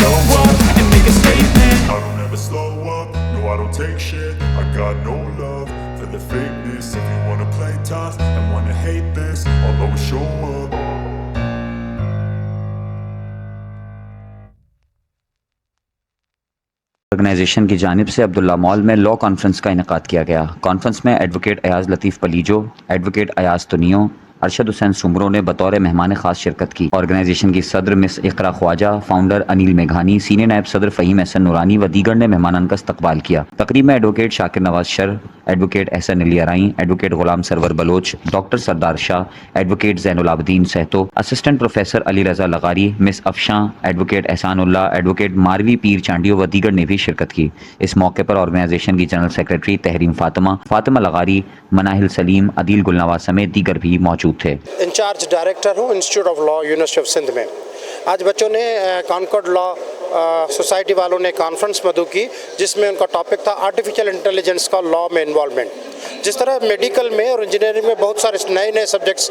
show up and make a statement. I don't ever slow up, no I don't take shit. I got no love for the fakeness. If you wanna play tough and wanna hate this, I'll always show up. Organisation की जानिब से Abdullah mall में law conference का इनेकाद किया गया। Conference में advocate Ayaz Latif Palijo, advocate Ayaz Tunio, Arshad Hussain Soomro ने बतौर मेहमान खास शिरकत की। ऑर्गेनाइजेशन की सदर मिस इकरा ख्वाजा, फाउंडर अनिल मेघानी, सीनियर नायब सदर फ़हीम एहसन नूरानी व दीगर ने मेहमानान का इस्तकबाल किया। तकरीब में advocate Shakir Nawaz Shar, advocate Ehsan Ali Arain, advocate Ghulam Sarwar Baloch, doctor Sardar Shah, advocate Zainul Abidin Sahto, assistant professor Ali Raza Lagari, miss Afshan, advocate Ehsanullah, advocate Marvi Pir Chandio व दीगर ने भी शिरकत की। इस मौके पर ऑर्गेनाइजेशन की जनरल सेक्रेटरी तहरीम फातिमा लगारी, मनाहिल सलीम, अदील गुलनवा समेत दीगर भी मौजूद थे। इंचार्ज डायरेक्टर हूँ institute of law university of Sindh में। आज बच्चों ने कॉन्कॉर्ड लॉ सोसाइटी वालों ने कॉन्फ्रेंस मधु की, जिसमें उनका टॉपिक था आर्टिफिशियल इंटेलिजेंस का लॉ में इन्वॉल्वमेंट। जिस तरह मेडिकल में और इंजीनियरिंग में बहुत सारे नए नए सब्जेक्ट्स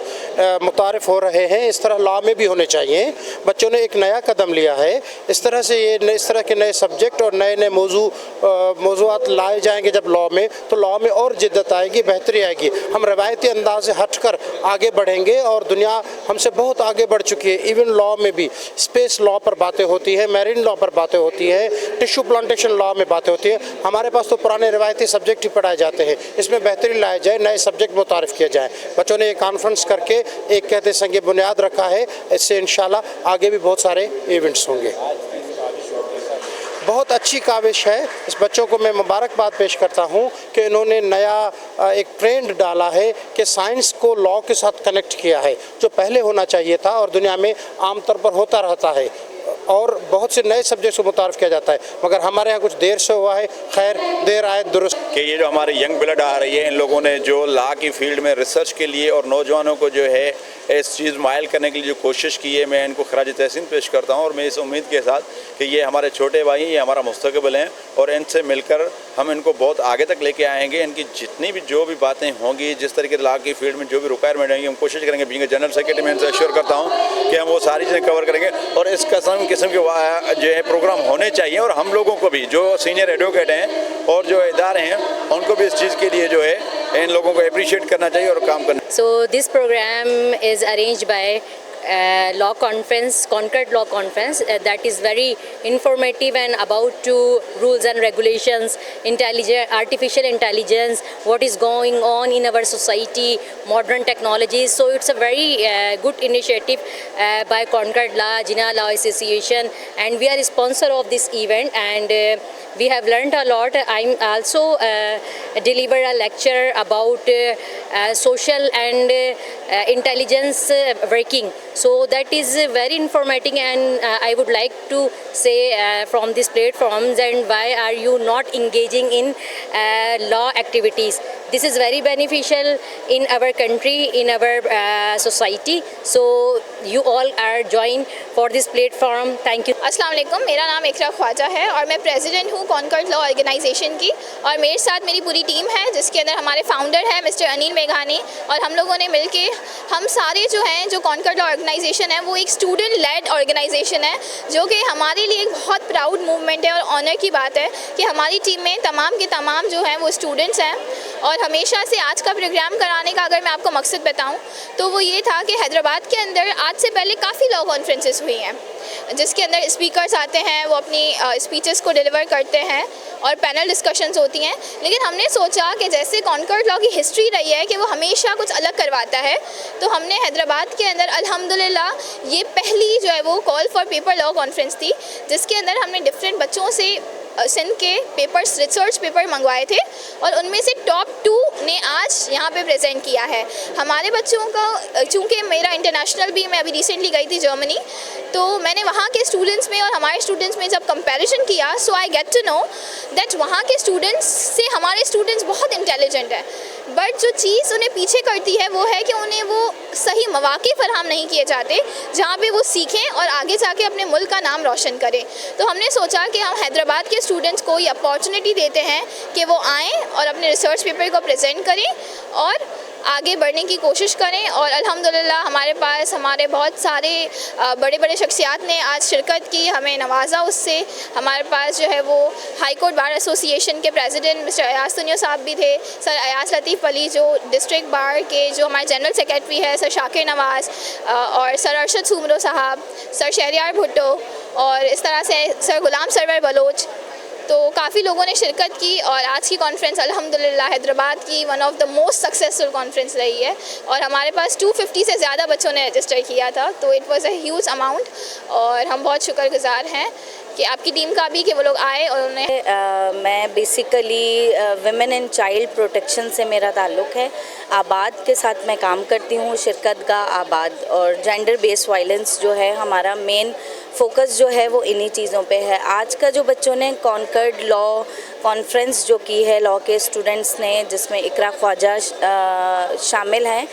मुतारिफ हो रहे हैं, इस तरह लॉ में भी होने चाहिए। बच्चों ने एक नया कदम लिया है। इस तरह से इस तरह के नए सब्जेक्ट और नए नए मौजूआत लाए जाएंगे जब लॉ में, तो लॉ में और जिद्दत आएगी, बेहतरी आएगी। हम रवायती अंदाज से हटकर आगे बढ़ेंगे और दुनिया हमसे बहुत आगे बढ़ चुकी है। इवन लॉ में भी स्पेस लॉ पर बातें होती हैं, मैरीन लॉ पर बातें होती हैं, टिश्यू प्लांटेशन लॉ में बातें होती हैं। हमारे पास तो पुराने रवायती सब्जेक्ट ही पढ़ाए जाते हैं। इसमें बेहतरी लाया जाए, नए सब्जेक्ट मुतारिफ किया जाए। बच्चों ने ये कॉन्फ्रेंस करके एक कहते संगे बुनियाद रखा है। इससे इंशाल्लाह आगे भी बहुत सारे इवेंट्स होंगे। बहुत अच्छी काविश है। इस बच्चों को मैं मुबारकबाद पेश करता हूँ कि इन्होंने नया एक ट्रेंड डाला है कि साइंस को लॉ के साथ कनेक्ट किया है, जो पहले होना चाहिए था और दुनिया में आमतौर पर होता रहता है और बहुत से नए सब्जेक्ट्स को मुतारिफ किया जाता है, मगर हमारे यहाँ कुछ देर से हुआ है। खैर, देर आए दुरुस्त। कि ये जो हमारे यंग ब्लड आ रही है, इन लोगों ने जो लॉ की फील्ड में रिसर्च के लिए और नौजवानों को जो है इस चीज़ माइल करने के लिए जो कोशिश की है, मैं इनको खराज तहसीन पेश करता हूँ। और मैं इस उम्मीद के साथ कि ये हमारे छोटे भाई, ये हमारा मुस्तकबिल हैं और इनसे मिलकर हम इनको बहुत आगे तक लेके आएंगे। इनकी जितनी भी जो भी बातें होंगी, जिस तरीके लॉ की फील्ड में जो भी रिक्वायरमेंट होंगी, हम कोशिश करेंगे। बीइंग जनरल सेक्रेटरी मैं इनसे एश्योर करता हूँ कि हम वो सारी चीज़ें कवर करेंगे और इस किस्म के जो है प्रोग्राम होने चाहिए। और हम लोगों को भी, जो सीनियर एडवोकेट हैं और जो इदारे हैं, उनको भी इस चीज़ के लिए जो है इन लोगों को अप्रिशिएट करना चाहिए और काम करना। So this program is arranged by law conference, Concord Law Conference, that is very informative and about to rules and regulations, artificial intelligence, what is going on in our society, modern technologies. So it's a very good initiative by Concord Law, Jinnah Law Association, and we are a sponsor of this event, and we have learned a lot. I'm also deliver a lecture about social and intelligence working. So that is very informative, and I would like to say from this platforms, and why are you not engaging in law activities? This is very beneficial in our country, in our society. So you all are joined for this platform. Thank you. अस्सलाम वालेकुम, मेरा नाम इकरा ख्वाजा है और मैं president हूँ Concord law organisation की। और मेरे साथ मेरी पूरी टीम है, जिसके अंदर हमारे फाउंडर हैं मिस्टर अनिल मेघानी, और हम लोगों ने मिलके, हम सारे जो हैं, जो कॉन्कॉर्ड लॉ ऑर्गेनाइजेशन है, वो एक स्टूडेंट लेड ऑर्गेनाइजेशन है, जो कि हमारे लिए एक बहुत प्राउड मूवमेंट है और ऑनर की बात है कि हमारी टीम में तमाम के तमाम जो हैं वो स्टूडेंट्स हैं। और हमेशा से आज का प्रोग्राम कराने का अगर मैं आपको मकसद बताऊं तो वो ये था कि हैदराबाद के अंदर आज से पहले काफ़ी लॉ कॉन्फ्रेंसेस हुई हैं, जिसके अंदर स्पीकर्स आते हैं, वो अपनी स्पीचेस को डिलीवर करते हैं और पैनल डिस्कशंस होती हैं। लेकिन हमने सोचा कि जैसे कॉन्कॉर्ड लॉ की हिस्ट्री रही है कि वो हमेशा कुछ अलग करवाता है, तो हमने हैदराबाद के अंदर अल्हम्दुलिल्लाह ये पहली जो है वो call for paper law conference थी, जिसके अंदर हमने डिफरेंट बच्चों से सिंध के पेपर्स, रिसर्च पेपर मंगवाए थे और उनमें से टॉप 2 ने आज यहाँ पे प्रेजेंट किया है। हमारे बच्चों का, चूँकि मेरा इंटरनेशनल भी, मैं अभी रिसेंटली गई थी जर्मनी, तो मैंने वहाँ के स्टूडेंट्स में और हमारे स्टूडेंट्स में जब कंपैरिजन किया, so I get to know that वहाँ के स्टूडेंट्स से हमारे स्टूडेंट्स बहुत इंटेलिजेंट है, बट जो चीज़ उन्हें पीछे करती है वो है कि उन्हें वो सही मौके फराहम नहीं किए जाते जहाँ पे वो सीखें और आगे जाके अपने मुल्क का नाम रोशन करें। तो हमने सोचा कि हम हैदराबाद के स्टूडेंट्स को ये अपॉर्चुनिटी देते हैं कि वो आएँ और अपने रिसर्च पेपर को प्रेजेंट करें और आगे बढ़ने की कोशिश करें। और अल्हम्दुलिल्लाह हमारे पास हमारे बहुत सारे बड़े बड़े शख्सियात ने आज शिरकत की, हमें नवाजा उससे। हमारे पास जो है वो हाई कोर्ट बार एसोसिएशन के प्रेसिडेंट मिस्टर अयाज तुनियो साहब भी थे, सर अयाज लतीफ़ अली जो डिस्ट्रिक्ट बार के जो हमारे जनरल सेक्रेटरी है, सर शाकिर नवाज़, और सर अरशद सुमरो साहब, सर शहरियार भुट्टो, और इस तरह से सर गुलाम सरवर बलोच। तो काफ़ी लोगों ने शिरकत की और आज की कॉन्फ्रेंस अल्हम्दुलिल्लाह हैदराबाद की one of the most successful conference रही है। और हमारे पास 250 से ज़्यादा बच्चों ने रजिस्टर किया था, तो it was a huge amount. और हम बहुत शुक्रगुजार हैं कि आपकी टीम का भी कि वो लोग आए और उन्हें मैं basically women and child protection से मेरा ताल्लुक़ है। आबाद के साथ मैं काम करती हूँ, शिरकत गाह आबाद, और जेंडर बेस्ड वायलेंस जो है हमारा मेन फोकस जो है वो इन्हीं चीज़ों पे है। आज का जो बच्चों ने कॉन्कर्ड लॉ कॉन्फ्रेंस जो की है लॉ के स्टूडेंट्स ने, जिसमें इकरा ख्वाजा शामिल हैं,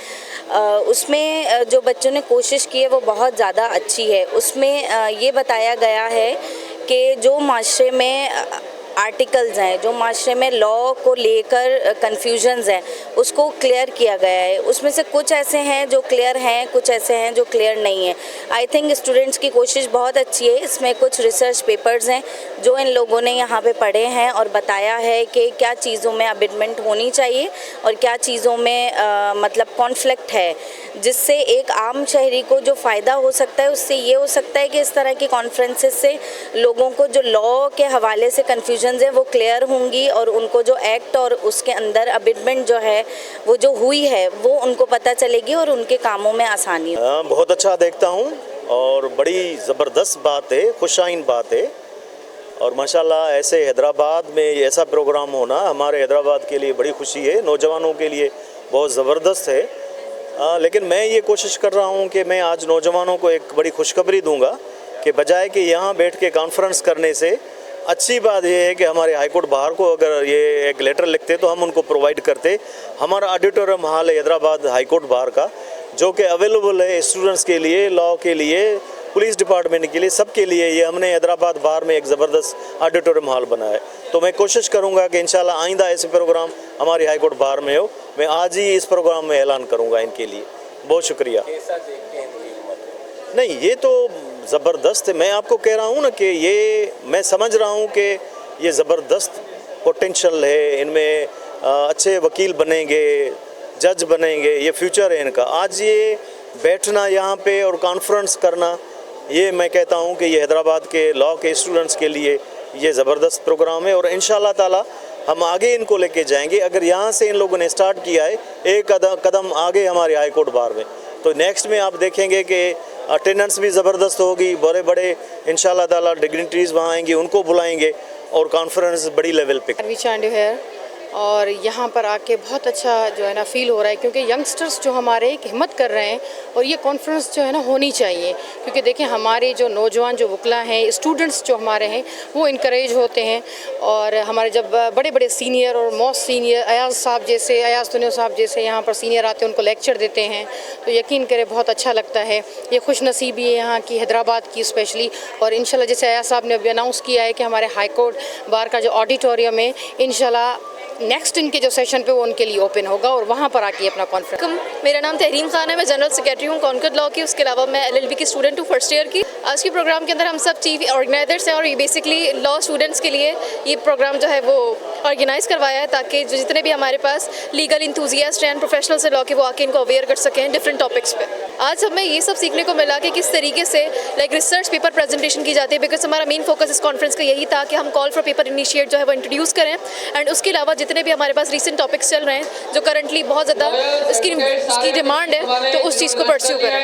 उसमें जो बच्चों ने कोशिश की है वो बहुत ज़्यादा अच्छी है। उसमें ये बताया गया है कि जो माशरे में आर्टिकल्स हैं, जो माशरे में लॉ को लेकर कन्फ्यूजन्स हैं, उसको क्लियर किया गया है। उसमें से कुछ ऐसे हैं जो क्लियर हैं, कुछ ऐसे हैं जो क्लियर नहीं है। आई थिंक स्टूडेंट्स की कोशिश बहुत अच्छी है। इसमें कुछ रिसर्च पेपर्स हैं जो इन लोगों ने यहाँ पे पढ़े हैं और बताया है कि क्या चीज़ों में अमेंडमेंट होनी चाहिए और क्या चीज़ों में मतलब कॉन्फ्लिक्ट है, जिससे एक आम शहरी को जो फ़ायदा हो सकता है उससे ये हो सकता है कि इस तरह की कॉन्फ्रेंसेस से लोगों को जो लॉ के हवाले से कन्फ्यूजन है वो क्लियर होंगी और उनको जो एक्ट और उसके अंदर अमेंडमेंट जो है वो जो हुई है वो उनको पता चलेगी और उनके कामों में आसानी होगी। बहुत अच्छा देखता हूँ और बड़ी ज़बरदस्त बात है, खुशाइन बात है। और माशाल्लाह ऐसे हैदराबाद में ऐसा प्रोग्राम होना हमारे हैदराबाद के लिए बड़ी खुशी है, नौजवानों के लिए बहुत ज़बरदस्त है। लेकिन मैं ये कोशिश कर रहा हूँ कि मैं आज नौजवानों को एक बड़ी खुशखबरी दूँगा कि बजाय कि यहाँ बैठ के कॉन्फ्रेंस करने से अच्छी बात यह है कि हमारे हाई कोर्ट बाहर को अगर ये एक लेटर लिखते तो हम उनको प्रोवाइड करते। हमारा ऑडिटोरियम हॉल है हैदराबाद हाई कोर्ट बाहर का, जो कि अवेलेबल है स्टूडेंट्स के लिए, लॉ के लिए, पुलिस डिपार्टमेंट के लिए, सबके लिए। ये हमने हैदराबाद बाहर में एक ज़बरदस्त ऑडिटोरियम हॉल बनाया है। तो मैं कोशिश करूँगा कि इंशाल्लाह आइंदा ऐसे प्रोग्राम हमारे हाई कोर्ट बाहर में हो। मैं आज ही इस प्रोग्राम में ऐलान करूँगा इनके लिए। बहुत शुक्रिया। नहीं, ये तो ज़बरदस्त है। मैं आपको कह रहा हूँ ना कि ये मैं समझ रहा हूँ कि ये ज़बरदस्त पोटेंशियल है, इनमें अच्छे वकील बनेंगे, जज बनेंगे, ये फ्यूचर है इनका। आज ये बैठना यहाँ पे और कॉन्फ्रेंस करना, ये मैं कहता हूँ कि ये हैदराबाद के लॉ के स्टूडेंट्स के लिए ये ज़बरदस्त प्रोग्राम है और इंशाल्लाह ताला हम आगे इनको लेके जाएंगे। अगर यहाँ से इन लोगों ने स्टार्ट किया है एक कदम आगे हमारे हाई कोर्ट बार में, तो नेक्स्ट में आप देखेंगे कि अटेंडेंस भी ज़बरदस्त होगी। बड़े बड़े इंशाल्लाह ताला डिग्निटरीज़ वहाँ आएंगे, उनको बुलाएंगे और कॉन्फ्रेंस बड़ी लेवल पे। और यहाँ पर आके बहुत अच्छा जो है ना फ़ील हो रहा है, क्योंकि यंगस्टर्स जो हमारे एक हिम्मत कर रहे हैं और ये कॉन्फ्रेंस जो है ना होनी चाहिए। क्योंकि देखिए हमारे जो नौजवान जो वकला हैं, स्टूडेंट्स जो हमारे हैं, वो इनकरेज होते हैं। और हमारे जब बड़े बड़े सीनियर और मोस्ट सीनियर अयाज तुनियो साहब जैसे यहाँ पर सीनियर आते हैं, उनको लेक्चर देते हैं, तो यकीन करें बहुत अच्छा लगता है। ये खुशनसीबी है यहाँ की, हैदराबाद की स्पेशली। और इंशाल्लाह जैसे अयाज साहब ने अभी अनाउंस किया है कि हमारे हाई कोर्ट बार का जो ऑडिटोरियम है इंशाल्लाह नेक्स्ट इनके जो सेशन पे वो उनके लिए ओपन होगा और वहाँ पर आके अपना कॉन्फ्रेंस। मेरा नाम तहरीम खान है, मैं जनरल सेक्रेटरी हूँ कॉन्कर्ड लॉ की। उसके अलावा मैं LLB की स्टूडेंट हूँ फर्स्ट ईयर की। आज के प्रोग्राम के अंदर हम सब चीफ ऑर्गेनाइजर्स हैं और ये बेसिकली लॉ स्टूडेंट्स के लिए ये प्रोग्राम जो है वो ऑर्गेनाइज़ करवाया है, ताकि जो जितने भी हमारे पास लीगल इंथुजियास्ट हैं, प्रोफेशनल्स हैं लॉ के, वो आके इनको अवेयर कर सकें डिफरेंट टॉपिक्स पे। आज हमें ये सब सीखने को मिला कि किस तरीके से लाइक रिसर्च पेपर प्रेजेंटेशन की जाती है, बिकॉज हमारा मेन फोकस इस कॉन्फ्रेंस का यही था कि हम कॉल फॉर पेपर इनिशिएट जो है वो इंट्रोड्यूस करें। एंड उसके अलावा जितने भी हमारे पास रिसेंट टॉपिक्स चल रहे हैं जो करंटली बहुत ज़्यादा उसकी डिमांड है, तो उस चीज़ को परस्यू करें।